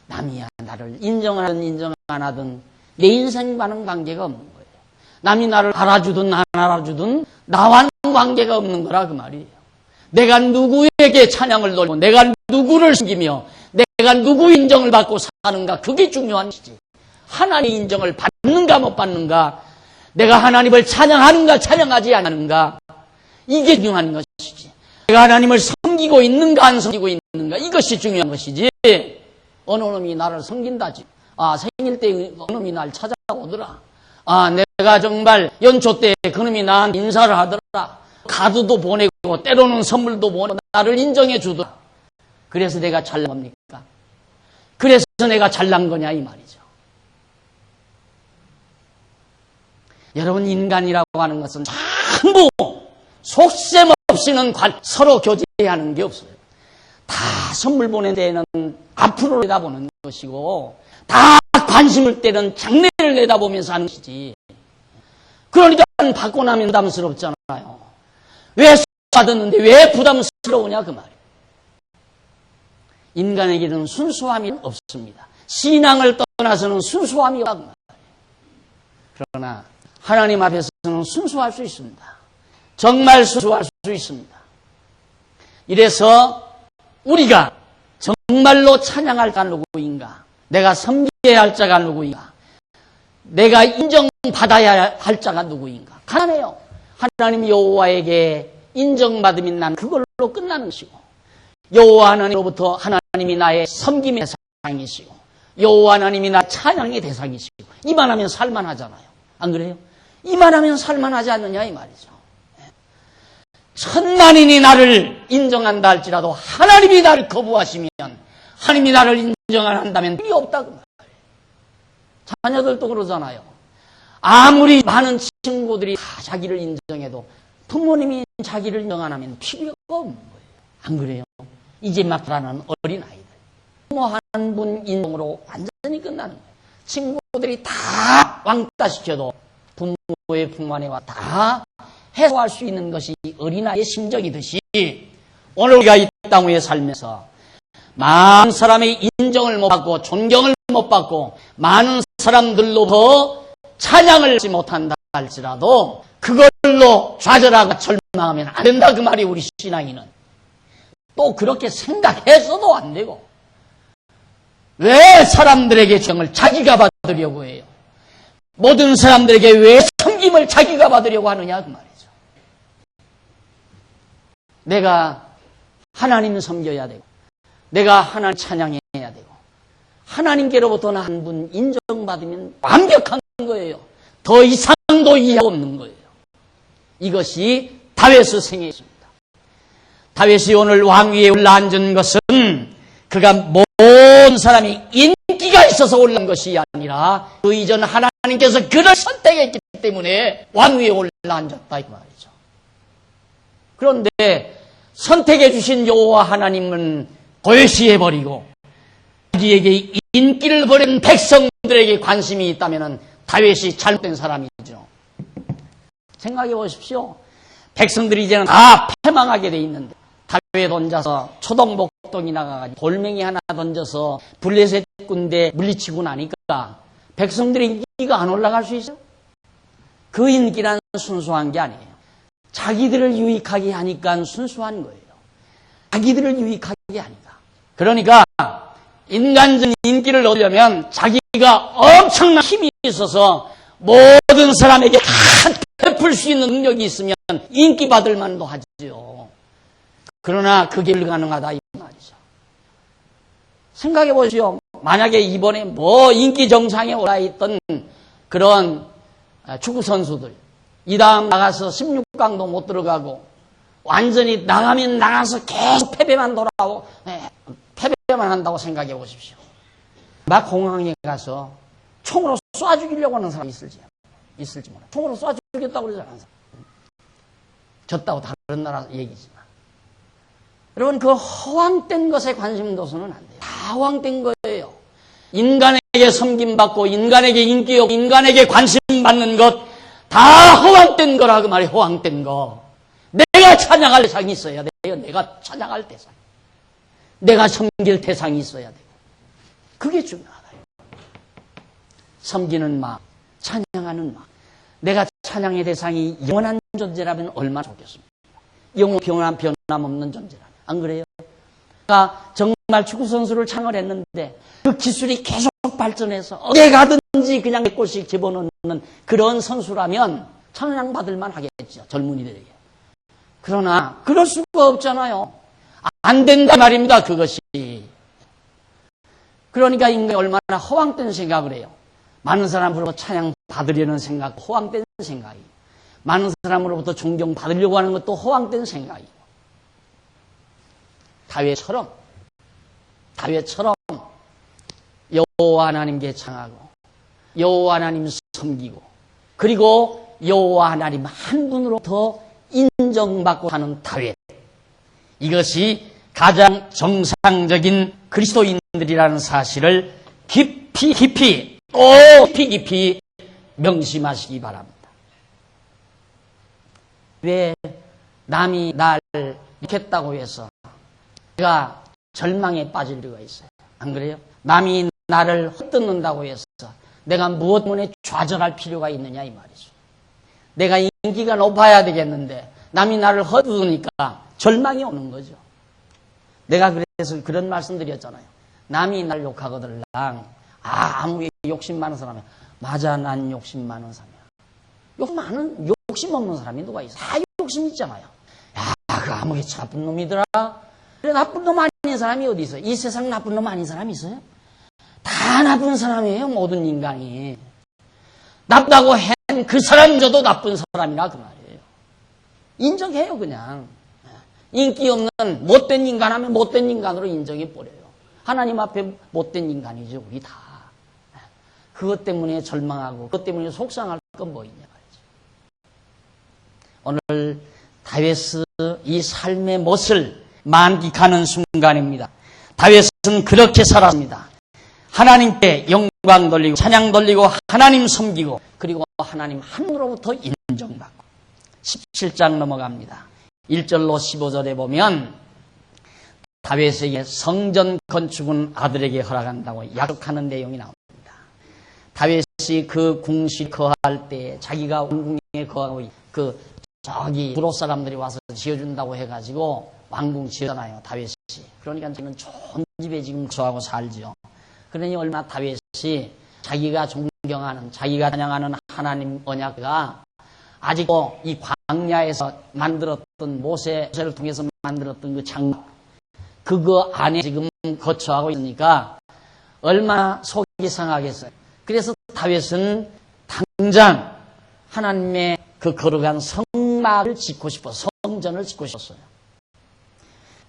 남이야 나를 인정하든 인정 안 하든 내 인생과는 관계가 없는 거예요. 남이 나를 알아주든 안 알아주든 나와는 관계가 없는 거라 그 말이에요. 내가 누구에게 찬양을 돌리고 내가 누구를 숨기며 내가 누구 인정을 받고 사는가 그게 중요한 것이지. 하나님의 인정을 받는가 못 받는가 내가 하나님을 찬양하는가 찬양하지 않는가 이게 중요한 것이지. 내가 하나님을 섬기고 있는가 안 섬기고 있는가 이것이 중요한 것이지. 어느 놈이 나를 섬긴다지. 생일 때 어느 놈이 날 찾아오더라. 내가 정말 연초 때 그놈이 나한테 인사를 하더라. 카드도 보내고 때로는 선물도 보내고 나를 인정해 주더라. 그래서 내가 잘난 겁니까? 그래서 내가 잘난 거냐 이 말이죠. 여러분 인간이라고 하는 것은 전부 속셈 없이는 서로 교제하는 게 없어요. 다 선물 보낸 데는 앞으로 내다보는 것이고 다 관심을 때는 장래를 내다보면서 하는 것이지. 그러니까 받고 나면 부담스럽잖아요. 왜 받았는데 왜 부담스러우냐 그 말이에요. 인간에게는 순수함이 없습니다. 신앙을 떠나서는 순수함이 없다 그 말이에요. 그러나 하나님 앞에서는 순수할 수 있습니다. 정말 순수할 수 있습니다. 이래서 우리가 정말로 찬양할 자가 누구인가? 내가 섬겨야 할 자가 누구인가? 내가 인정받아야 할 자가 누구인가? 가난해요. 하나님 여호와에게 인정받으면 난 그걸로 끝나는 것이고 여호와 하나님으로부터 하나님이 나의 섬김의 대상이시고 여호와 하나님이 나의 찬양의 대상이시고 이만하면 살만하잖아요. 안 그래요? 이만하면 살만하지 않느냐 이 말이죠. 천만인이 나를 인정한다 할지라도 하나님이 나를 거부하시면 하나님이 나를 인정 안 한다면 필요 없다고 말이에요. 자녀들도 그러잖아요. 아무리 많은 친구들이 다 자기를 인정해도 부모님이 자기를 인정 안 하면 필요가 없는 거예요. 안 그래요? 이제 막 자라는 어린아이들. 부모 한 분 인정으로 완전히 끝나는 거예요. 친구들이 다 왕따시켜도 부모의 품 안에 와 다 해소할 수 있는 것이 어린아이의 심정이듯이 오늘 우리가 이 땅 위에 살면서 많은 사람의 인정을 못 받고 존경을 못 받고 많은 사람들로부터 찬양을 하지 못한다 할지라도 그걸로 좌절하고 절망하면 안 된다 그 말이 우리 신앙인은. 또 그렇게 생각해서도 안 되고 왜 사람들에게 정을 자기가 받으려고 해요? 모든 사람들에게 왜 섬김을 자기가 받으려고 하느냐 그 말이죠. 내가 하나님 섬겨야 되고 내가 하나님 찬양해야 되고 하나님께로부터 한 분 인정받으면 완벽한 거예요. 더 이상도 이해가 없는 거예요. 이것이 다윗의 생애였습니다. 다윗이 오늘 왕위에 올라앉은 것은 그가 모든 사람이 인기가 있어서 올라온 것이 아니라 그 이전 하나님께서 그를 선택했기 때문에 왕위에 올라앉았다 이 말이죠. 그런데 선택해 주신 여호와 하나님은 고요시해버리고 자기에게 인기를 버린 백성들에게 관심이 있다면 다윗이 잘못된 사람이죠. 생각해 보십시오. 백성들이 이제는 다 패망하게 돼 있는데 다윗 혼자서 초동복동이 나가가지고 돌멩이 하나 던져서 블레셋 군대 물리치고 나니까 백성들의 인기가 안 올라갈 수 있어요? 그 인기란 순수한 게 아니에요. 자기들을 유익하게 하니까 순수한 거예요. 자기들을 유익하게 하니까. 그러니까 인간적인 인기를 얻으려면 자기가 엄청난 힘이 있어서 모든 사람에게 다 베풀 수 있는 능력이 있으면 인기 받을 만도 하죠. 그러나 그게 불가능하다 이 말이죠. 생각해 보시오. 만약에 이번에 인기 정상에 올라있던 그런 축구 선수들 이 다음 나가서 16강도 못 들어가고 완전히 나가면 나가서 계속 패배만 돌아오고 패배만 한다고 생각해 보십시오. 막 공항에 가서 총으로 쏴 죽이려고 하는 사람이 있을지 몰라. 총으로 쏴 죽이겠다고 그러지 않은 사람. 졌다고 다른 나라 얘기지만. 여러분 그 허황된 것에 관심 둬서는 안 돼요. 다 허황된 거예요. 인간에게 섬김받고 인간에게 인기 없고 인간에게 관심 받는 것 다 허황된 거라 그 말이 허황된 거. 내가 찬양할 대상이 있어야 돼요. 내가 찬양할 대상. 내가 섬길 대상이 있어야 돼요. 그게 중요하다. 섬기는 마음, 찬양하는 마음. 내가 찬양의 대상이 영원한 존재라면 얼마나 좋겠습니까? 영원 변함없는 존재라면. 안 그래요? 그러니까 정말 축구선수를 창을 했는데 그 기술이 계속 발전해서 어디 가든지 그냥 100골씩 집어넣는 그런 선수라면 찬양받을 만 하겠죠. 젊은이들에게. 그러나 그럴 수가 없잖아요. 안 된다 말입니다. 그것이. 그러니까 인간이 얼마나 허황된 생각을 해요. 많은 사람으로부터 찬양받으려는 생각, 허황된 생각이에요. 많은 사람으로부터 존경받으려고 하는 것도 허황된 생각이에요. 다윗처럼 여호와 하나님께 찬양하고 여호와 하나님 섬기고 그리고 여호와 하나님 한 분으로부터 인정받고 사는 다윗. 이것이 가장 정상적인 그리스도인들이라는 사실을 깊이 명심하시기 바랍니다. 왜 남이 날 믿겠다고 해서 내가 절망에 빠질 리가 있어요? 안 그래요? 남이 나를 헛듣는다고 해서 내가 무엇 때문에 좌절할 필요가 있느냐 이 말이죠. 내가 인기가 높아야 되겠는데 남이 나를 헛듣으니까 절망이 오는 거죠. 내가 그래서 그런 말씀 드렸잖아요. 남이 날 욕하거든 아무 욕심 많은 사람이야. 맞아, 난 욕심 많은 사람이야. 욕심 없는 사람이 누가 있어? 다 욕심 있잖아요. 야, 그 아무개 나쁜 놈이더라. 그래, 나쁜 놈 아닌 사람이 어디 있어요? 이 세상 나쁜 놈 아닌 사람이 있어요? 다 나쁜 사람이에요, 모든 인간이. 나쁘다고 한 그 사람조도 나쁜 사람이라 그 말이에요. 인정해요, 그냥. 인기 없는 못된 인간 하면 못된 인간으로 인정해 버려요. 하나님 앞에 못된 인간이죠, 우리 다. 그것 때문에 절망하고 그것 때문에 속상할 건 뭐 있냐 말이죠. 오늘 다윗의 이 삶의 멋을 만끽하는 순간입니다. 다윗은 그렇게 살았습니다. 하나님께 영광 돌리고 찬양 돌리고 하나님 섬기고 그리고 하나님 하늘로부터 인정받고 17장 넘어갑니다. 1절로 15절에 보면 다윗에게 성전 건축은 아들에게 허락한다고 약속하는 내용이 나옵니다. 다윗이 그 궁실 거할 때 자기가 왕궁에 거하고 저기 부로 사람들이 와서 지어준다고 해가지고 왕궁 지었잖아요, 다윗이. 그러니까 지금 좋은 집에 지금 거하고 살죠. 그러니 얼마나 다윗이 자기가 존경하는, 자기가 찬양하는 하나님 언약가 아직도 이 광야에서 만들었던 모세를 통해서 만들었던 그 장막, 그거 안에 지금 거처하고 있으니까 얼마나 속이 상하겠어요. 그래서 다윗은 당장 하나님의 그 거룩한 성막을 짓고 싶어서, 성전을 짓고 싶었어요.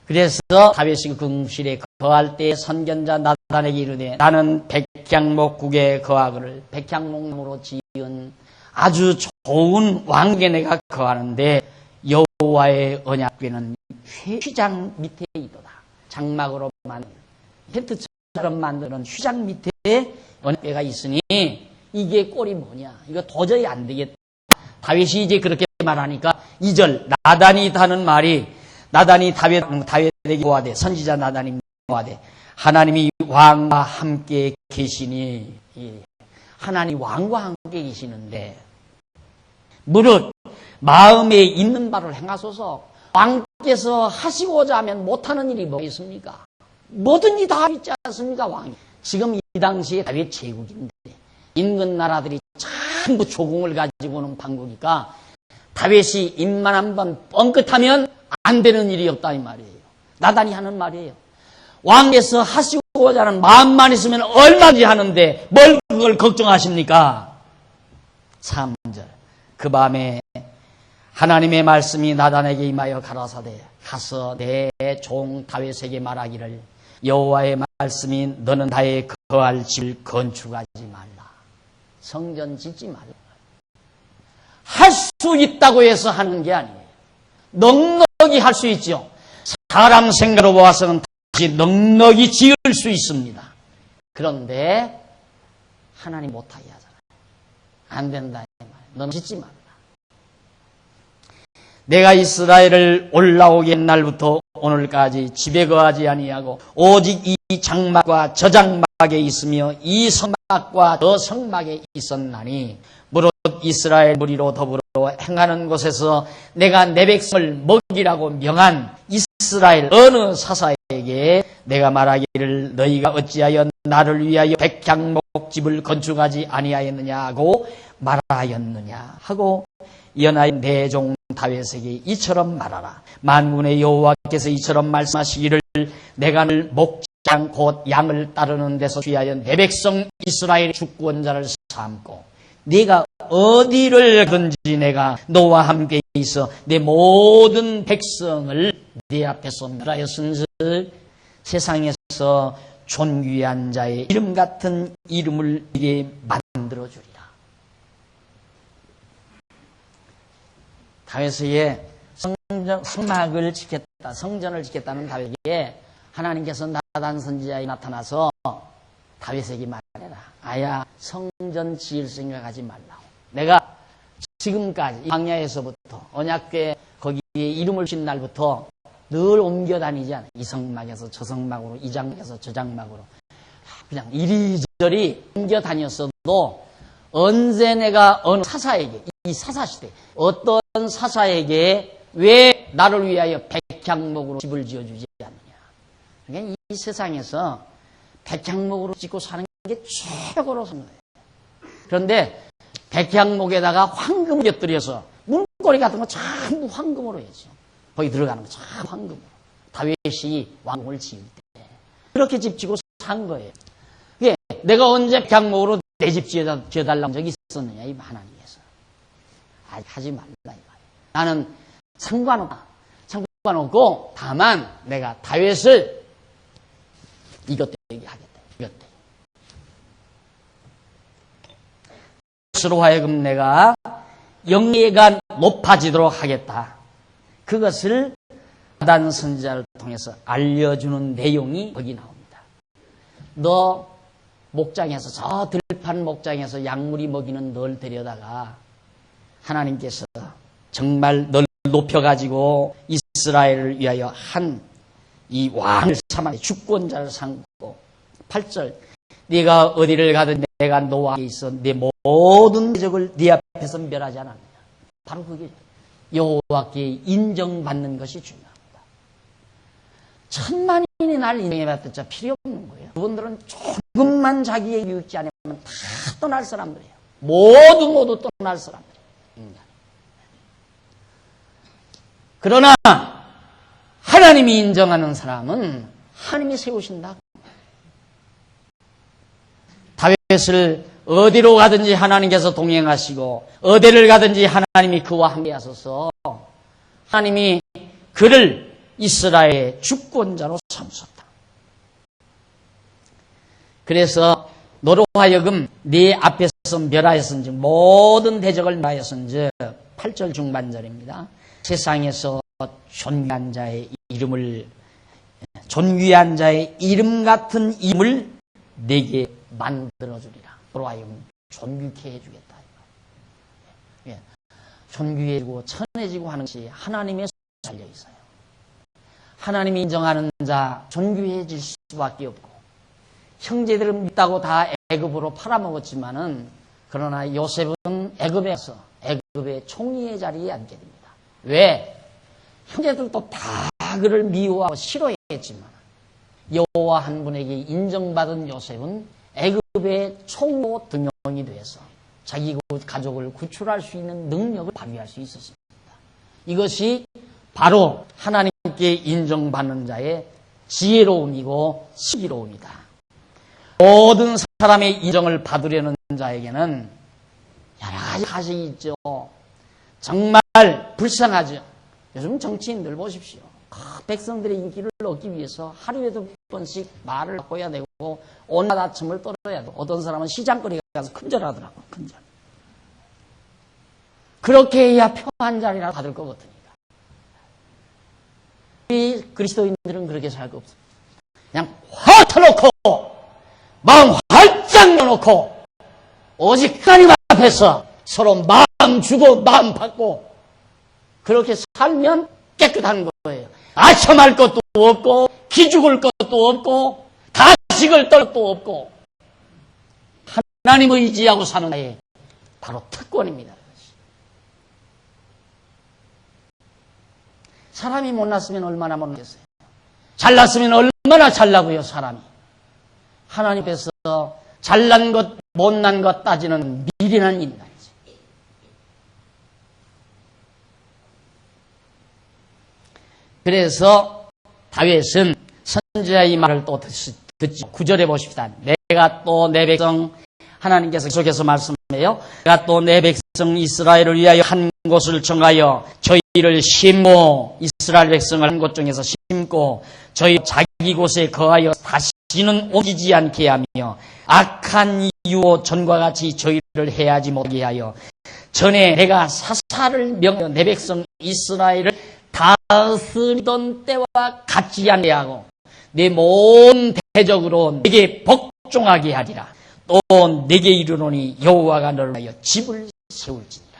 그래서 다윗이 그 궁실에 거할 때 선견자 나단에게 이르되 나는 백향목국에 거하거를, 백향목으로 지은 아주 좋은 왕국에 내가 거하는데 여호와의 언약궤는 휘장 밑에 있도다. 장막으로 만든 텐트처럼 만드는 휘장 밑에 언약궤가 있으니 이게 꼴이 뭐냐, 이거 도저히 안 되겠다. 다윗이 이제 그렇게 말하니까 2절 나단이 하는 말이, 나단이 다윗에게 고하되, 선지자 나단이 고하되 하나님이 왕과 함께 계시니, 하나님 왕과 함께 계시는데 무릇 마음에 있는 바를 행하소서. 왕께서 하시고자 하면 못하는 일이 뭐가 있습니까? 뭐든지 다 있지 않습니까, 왕이. 지금 이 당시에 다윗 제국인데 인근 나라들이 전부 조공을 가지고 오는 방국이니까 다윗이 입만 한번 뻥끗하면 안 되는 일이 없다 이 말이에요. 나단이 하는 말이에요. 왕께서 하시고자 하는 마음만 있으면 얼마든지 하는데 뭘 그걸 걱정하십니까? 3절 그 밤에 하나님의 말씀이 나단에게 임하여 가라사대 가서 내 종 다윗에게 말하기를 여호와의 말씀이 너는 나의 거할 집을 건축하지 말라. 성전 짓지 말라. 할 수 있다고 해서 하는 게 아니에요. 넉넉히 할 수 있죠. 사람 생각으로 보아서는 다시 넉넉히 지을 수 있습니다. 그런데 하나님 못하게 하잖아요. 안 된다 이 말이에요. 너는 짓지 말라. 내가 이스라엘을 올라오기 옛날부터 오늘까지 집에 거하지 아니하고 오직 이 장막과 저 장막에 있으며 이 성막과 저 성막에 있었나니 무릇 이스라엘 무리로 더불어 행하는 곳에서 내가 내 백성을 먹이라고 명한 이스라엘 어느 사사에게 내가 말하기를 너희가 어찌하여 나를 위하여 백향목집을 건축하지 아니하였느냐고 말하였느냐 하고 연하여 내 종 다윗에게 이처럼 말하라. 만군의 여호와께서 이처럼 말씀하시기를 내가 늘 목장 곧 양을 따르는 데서 취하여 내 백성 이스라엘의 주권자를 삼고 네가 어디를 가든지 내가 너와 함께 있어 내 모든 백성을 네 앞에서 멸하였은즉 세상에서 존귀한 자의 이름 같은 이름을 네게 만들어주리라. 다윗에게 성막을 짓겠다, 성전을 짓겠다는 다윗에게 하나님께서 나단 선지자에 나타나서 다윗에게 말해라. 아야, 성전 지을 생각하지 말라고. 내가 지금까지 광야에서부터 언약궤 거기에 이름을 진 날부터 늘 옮겨 다니지 않아. 이 성막에서 저 성막으로, 이 장막에서 저 장막으로. 그냥 이리저리 옮겨 다녔어도 언제 내가 어느 사사에게, 이 사사시대 어떤 사사에게 왜 나를 위하여 백향목으로 집을 지어주지 않느냐. 그러니까 이 세상에서 백향목으로 짓고 사는 게 최고로 산 거예요. 그런데 백향목에다가 황금을 곁들여서 문고리 같은 거 전부 황금으로 했죠. 거기 들어가는 거 전부 황금으로. 다윗이 왕궁을 지을 때 그렇게 집 지고 산 거예요. 이게 내가 언제 백향목으로 내 집 지어달라는 적이 있었느냐, 이 하나님께서. 하지 말라 이 말이에요. 나는 상관없고 다만 내가 다윗을 이것 때문에 하겠다. 이것 때문에. 스스로 하여금 내가 영예가 높아지도록 하겠다. 그것을 나단 선지자를 통해서 알려주는 내용이 거기 나옵니다. 너 목장에서 저 들판 목장에서 약물이 먹이는 널 데려다가 하나님께서 정말 널 높여가지고 이스라엘을 위하여 한 이 왕을 삼아 주권자를 삼고 8절 네가 어디를 가든 내가 너와 함께 있어 네 모든 대적을 네 앞에서 멸하지 않았느냐. 바로 그게 여호와께 인정받는 것이 중요합니다. 천만인이 날 인정해봤자 필요 없는 거예요. 그분들은 조금만 자기의 유익지 않으면 다 떠날 사람들이에요. 모두 떠날 사람들이에요. 그러나 하나님이 인정하는 사람은 하나님이 세우신다. 다윗을 어디로 가든지 하나님께서 동행하시고 어디를 가든지 하나님이 그와 함께 하셔서 하나님이 그를 이스라엘의 주권자로 삼으셨다. 그래서 너로 하여금 네 앞에서 멸하였은즉 모든 대적을 멸하였은즉 8절 중반절입니다. 세상에서 존귀한 자의 이름 같은 이름을 내게 만들어주리라. 너로 하여금 존귀케 해주겠다. 예. 존귀해지고 천해지고 하는 것이 하나님의 손에 달려 있어요. 하나님이 인정하는 자 존귀해질 수밖에 없고 형제들을 믿다고 다 애굽으로 팔아먹었지만은 그러나 요셉은 애굽에서 애굽의 총리의 자리에 앉게 됩니다. 왜? 형제들도 다 그를 미워하고 싫어했지만 여호와 한 분에게 인정받은 요셉은 애굽의 총로 등용이 돼서 자기 가족을 구출할 수 있는 능력을 발휘할 수 있었습니다. 이것이 바로 하나님께 인정받는 자의 지혜로움이고 슬기로움이다. 모든 사람의 인정을 받으려는 자에게는 여러 가지 가식이 있죠. 정말 불쌍하죠. 요즘 정치인들 보십시오. 백성들의 인기를 얻기 위해서 하루에도 몇 번씩 말을 바꿔야 되고 온갖 아첨을 떨어야 되고 어떤 사람은 시장거리에 가서 큰절하더라고요. 큰절. 그렇게 해야 표 한 자리라도 받을 거거든요. 우리 그리스도인들은 그렇게 살 거 없습니다. 그냥 확 터놓고 마음 활짝 열어놓고 오직 하나님 앞에서 서로 마음 주고 마음 받고 그렇게 살면 깨끗한 거예요. 아첨할 것도 없고 기죽을 것도 없고 가식을 떨 것도 없고 하나님을 의지하고 사는 게 바로 특권입니다. 사람이 못났으면 얼마나 못났겠어요. 잘났으면 얼마나 잘나고요. 사람이 하나님 앞에서 잘난 것 못난 것 따지는 미련한 인간이지. 그래서 다윗은 선지자의 말을 또 듣죠. 9절에 보십시다. 내가 또 내 백성 하나님께서 계속해서 말씀해요. 내가 또 내 백성 이스라엘을 위하여 한 곳을 정하여 저희를 심고 이스라엘 백성을 한 곳 중에서 심고 저희 자기 곳에 거하여 다시는 옮기지 않게 하며 악한 이유로 전과 같이 저희를 해하지 못하게 하여 전에 내가 사사를 명하여 내 백성 이스라엘을 다스리던 때와 같지 않게 하고 내 모든 대적으로 내게 복종하게 하리라. 또 내게 이르노니 여호와가 너를 위하여 집을 세울지니라.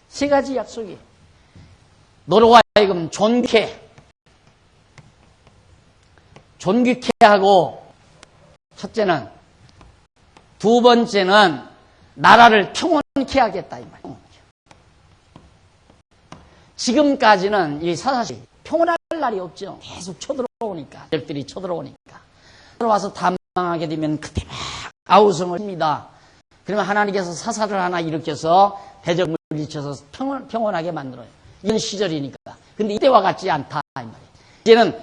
세 가지 약속이에요. 너로 하여금 존귀케 하고 첫째는 두 번째는 나라를 평온케 하겠다 이 말이에요. 지금까지는 이 사사시 평온할 날이 없죠. 계속 쳐들어오니까 적들이 쳐들어오니까 들어와서 탐망하게 되면 그때 막 아우성을 합니다. 그러면 하나님께서 사사를 하나 일으켜서 대적을 물리쳐서 평온하게 만들어요. 이런 시절이니까. 근데 이때와 같지 않다 이 말이에요. 이제는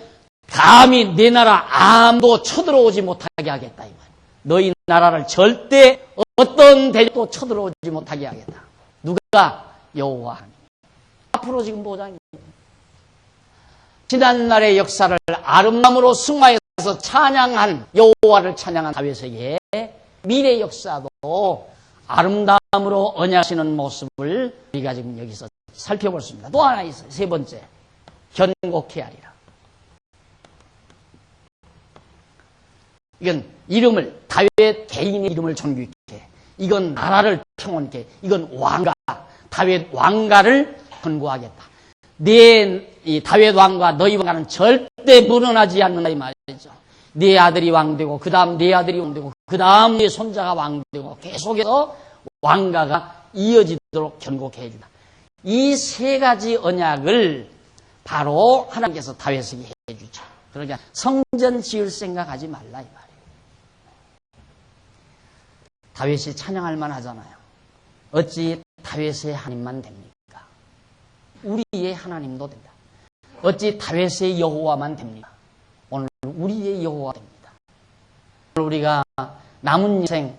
감히 내 나라 아무도 쳐들어오지 못하게 하겠다 이 말이에요. 너희 나라를 절대 어떤 대적도 쳐들어오지 못하게 하겠다. 누가? 여호와 하나님. 앞으로 지금 보장입니다. 지난날의 역사를 아름다움으로 승화해서 찬양한 여호와를 찬양한 다윗에게 미래 역사도 아름다움으로 언약하시는 모습을 우리가 지금 여기서 살펴보겠습니다. 또 하나 있어요. 세 번째, 견고케 하리라. 이건 이름을 다윗 개인의 이름을 존귀케. 이건 나라를 평온케. 이건 왕가. 다윗 왕가를 견고하겠다. 이 다윗 왕과 너희 왕가는 절대 무너나지 않는다 이 말이죠. 네 아들이 왕되고 그 다음 네 아들이 왕되고 그 다음 손자가 왕되고 계속해서 왕가가 이어지도록 견고케 해준다. 이 세 가지 언약을 바로 하나님께서 다윗에게 해주죠. 그러니까 성전 지을 생각하지 말라 이 말이에요. 다윗이 찬양할 만하잖아요. 어찌 다윗의 하나님만 됩니까? 우리의 하나님도 된다. 어찌 다윗의 여호와만 됩니까? 오늘 우리의 여호와 됩니다. 오늘 우리가 남은 인생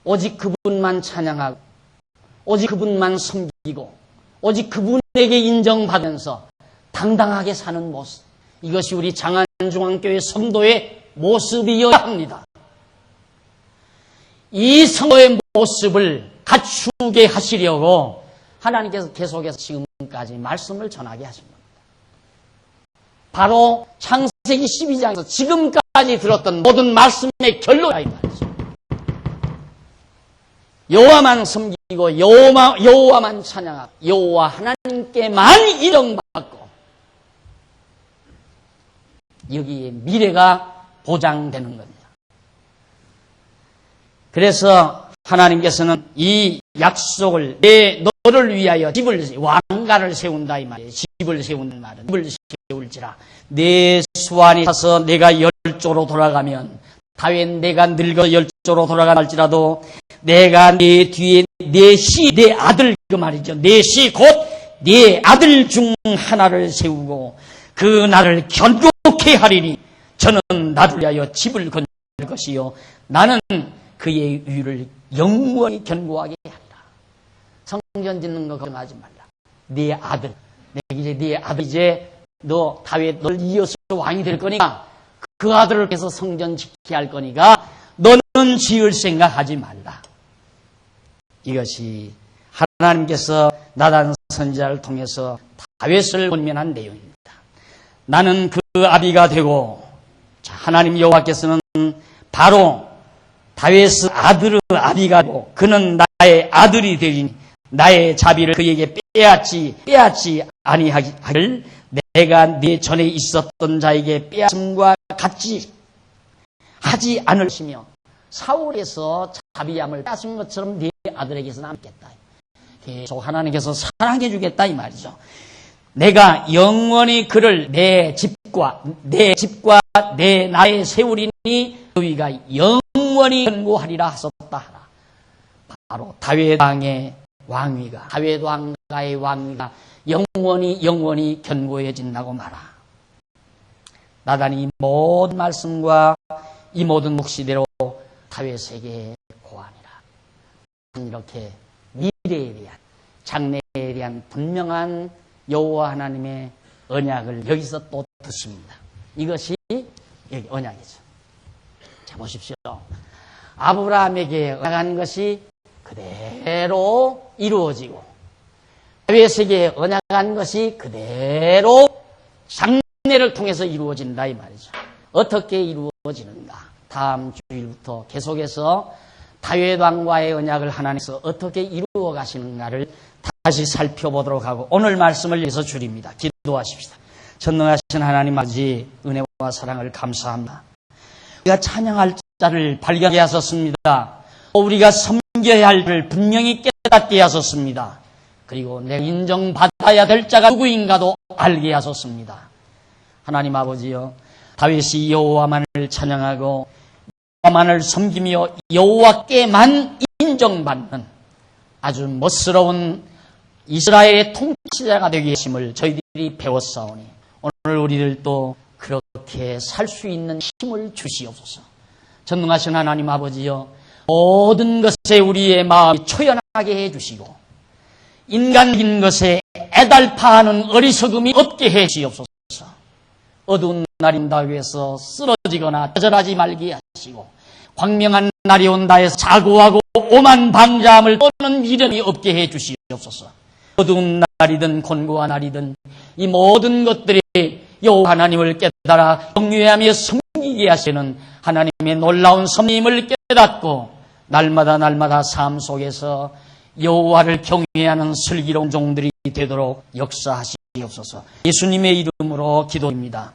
오직 그분만 찬양하고 오직 그분만 섬기고 오직 그분에게 인정받으면서 당당하게 사는 모습, 이것이 우리 장안중앙교회 성도의 모습이어야 합니다. 이 성도의 모습을 갖추게 하시려고 하나님께서 계속해서 지금까지 말씀을 전하게 하신 겁니다. 바로 창세기 12장에서 지금까지 들었던 모든 말씀의 결론이다 이 말이죠. 여호와만 섬기고 여호와만 찬양하고 여호와 하나님께만 인정받고 여기에 미래가 보장되는 겁니다. 그래서 하나님께서는 이 약속을 너를 위하여 왕가를 세운다 이 말이에요. 집을 세우는 말은 집을 세울지라 내 수완이 차서 내가 열조로 돌아가면 다윗 내가 늙어 열조로 돌아갈지라도 내가 내 뒤에 내 아들 그 말이죠. 넷이 곧 네 아들 중 하나를 세우고 그 나를 견고케 하리니 저는 나를 위하여 집을 건설 것이요 나는 그의 위를 영원히 견고하게 하리라. 성전 짓는 거 걱정하지 말라. 네 아들, 네 아들 이제 너 다윗 널 이어서 왕이 될 거니까 그 아들을 계속 성전 지키게 할 거니까 너는 지을 생각하지 말라. 이것이 하나님께서 나단 선지자를 통해서 다윗을 권면한 내용입니다. 나는 그 아비가 되고, 하나님 여호와께서는 바로 다윗의 아들의 아비가 되고 그는 나의 아들이 되리니 나의 자비를 그에게 빼앗지 아니하기를 내가 네 전에 있었던 자에게 빼앗음과 같이 하지 않을 것이며 사울에서 자비함을 빼앗은 것처럼 네 아들에게서 남겠다. 계속 하나님께서 사랑해 주겠다 이 말이죠. 내가 영원히 그를 내 집과 내 나에 세우리니 그위가 영원히 견고하리라 하셨다 하라. 바로 다윗 왕의 왕위가 다윗 왕가의 왕위가 영원히 견고해진다고 말하. 나단이 이 모든 말씀과 이 모든 묵시대로 다윗에게 고하니라. 이렇게 미래에 대한 장래에 대한 분명한 여호와 하나님의 언약을 여기서 또 듣습니다. 이것이 여기 언약이죠. 자 보십시오. 아브라함에게 언약한 것이 그대로 이루어지고 다윗에게 언약한 것이 그대로 장래를 통해서 이루어진다 이 말이죠. 어떻게 이루어지는가? 다음 주일부터 계속해서 다윗 왕과의 언약을 하나님께서 어떻게 이루어 가시는가를 다시 살펴보도록 하고 오늘 말씀을 위해서 줄입니다. 기도하십시다. 전능하신 하나님 아버지 은혜와 사랑을 감사합니다. 우리가 찬양할 자를 발견하게 하셨습니다. 우리가 섬겨야 할 자를 분명히 깨닫게 하셨습니다. 그리고 내가 인정받아야 될 자가 누구인가도 알게 하셨습니다. 하나님 아버지여, 다윗이 여호와만을 찬양하고 여호와만을 섬기며 여호와께만 인정받는 아주 멋스러운 이스라엘의 통치자가 되게 하심을 저희들이 배웠사오니 오늘 우리들도 그렇게 살 수 있는 힘을 주시옵소서. 전능하신 하나님 아버지여, 모든 것에 우리의 마음이 초연하게 해주시고 인간적인 것에 애달파하는 어리석음이 없게 해주시옵소서. 어두운 날이 온다고 해서 쓰러지거나 좌절하지 말게 하시고 광명한 날이 온다 해서 자고하고 오만 방자함을 떠는 미련이 없게 해주시옵소서. 어두운 날이든 곤고한 날이든 이 모든 것들이 여호와 하나님을 깨달아 경외하며 섬기게 하시는 하나님의 놀라운 섭리임을 깨닫고 날마다 삶 속에서 여호와를 경외하는 슬기로운 종들이 되도록 역사하시옵소서. 예수님의 이름으로 기도합니다.